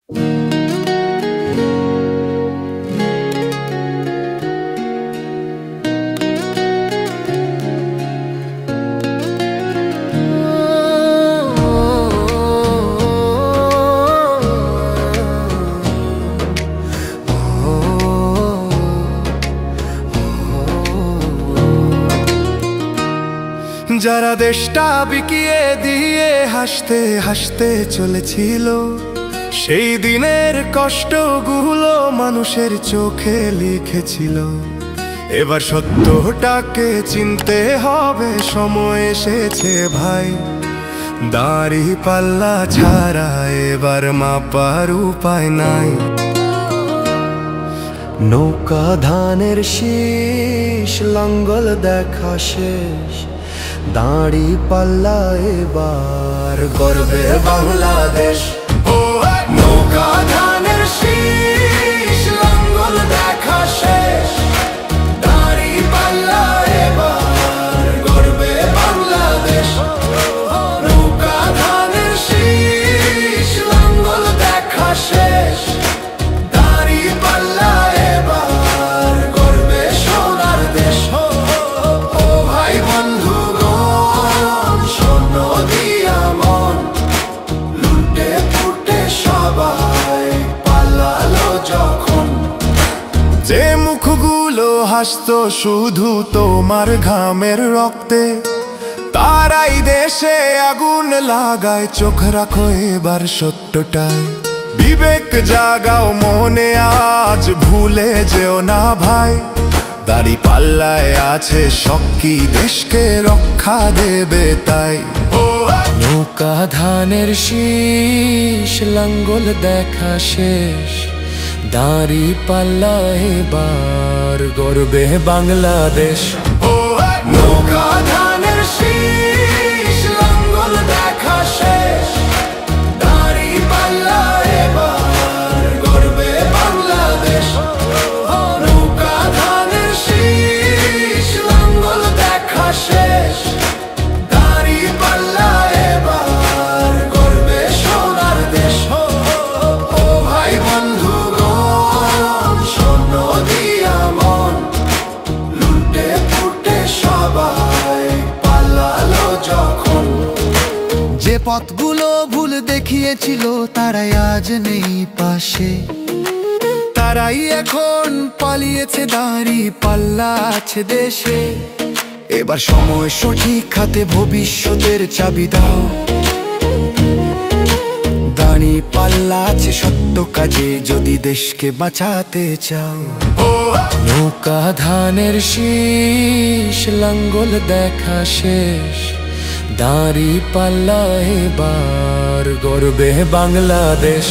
যারা দেশটা বিকিয়ে দিয়ে হাসতে হাসতে চলেছিল, সেই দিনের কষ্টগুলো মানুষের চোখে লিখেছিল। এবার সত্যটাকে চিনতে হবে, সময় এসেছে ভাই। দাঁড়িপাল্লা ছাড়া এবার মাপার উপায় নাই। নৌকা ধানের শীষ, লাঙ্গল দেখা শেষ, দাঁড়িপাল্লা এবার গর্বে বাংলাদেশ। নৌকা ধানের শীষ, লাঙ্গল দেখা শেষ, দাঁড়িপাল্লা এবার গর্বে বাংলাদেশ। নৌকা ধানের শীষ, লাঙ্গল দেখা শেষ, দাঁড়িপাল্লা এবার গর্বে সোনার দেশ। ও ভাই বন্ধুগণ, শোনো দিয়া মন, লুটে পুটে সবাই পালালো যখন। যে মুখগুলো হাসতো শুধু তোমার ঘামের রক্তে, তারাই দেশে আগুন লাগায়। চোখ রাখো এবার সত্যটায়, বিবেক জাগাও মনে, আজ ভুলে যেও না ভাই। দাঁড়িপাল্লায় আছে শক্তি, দেশকে রক্ষা দেবে তাই। নৌকা ধানের শীষ, লাঙ্গল দেখা শেষ, দাঁড়িপাল্লা এবার গর্বে বাংলাদেশ। নৌকা ধানের শীষ, লাঙ্গল দেখা শেষ, দাঁড়িপাল্লা এবার গর্বে বাংলাদেশ। নৌকা ধানের শীষ, লাঙ্গল দেখা শেষ, দাঁড়িপাল্লা এবার গর্বে সোনার দেশ। ও ভাই বন্ধুগণ, শোনো দিয়া মন, লুটে পুটে সবাই পালালো যখন। যে পথগুলো ভুল দেখিয়েছিল তারাই আজ নেই পাশে, তারাই এখন পালিয়েছে, দাঁড়িপাল্লা আছে দেশে। এবার সময় সঠিক হাতে, ভবিষ্যতের চাবি দাও। দাঁড়িপাল্লা আছে সত্য কাজে, যদি দেশকে বাঁচাতে চাও। নৌকা ধানের শীষ, লাঙ্গল দেখা শেষ, দাঁড়িপাল্লা এবার গর্বে বাংলাদেশ।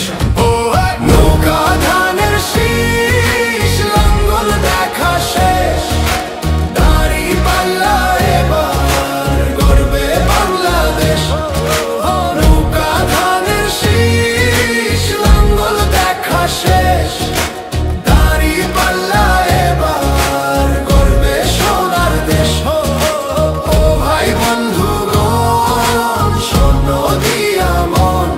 নৌকা ধানের শীষ, লাঙ্গল দেখা শেষ, দাঁড়িপাল্লা এবার গর্বে বাংলাদেশ। নৌকা ধানের শীষ, লাঙ্গল দেখা শেষ, দাঁড়িপাল্লা এবার গর্বে সোনার দেশ। ও ভাই বন্ধুগণ, শোনো দিয়া মন,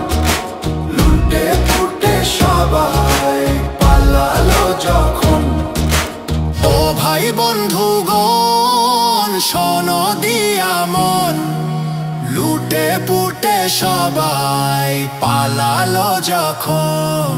লুটে পুটে সবাই পালালো যখন। ও ভাই বন্ধুগণ, শোনো দিয়া মন, লুটে পুটে সবাই পালালো যখন।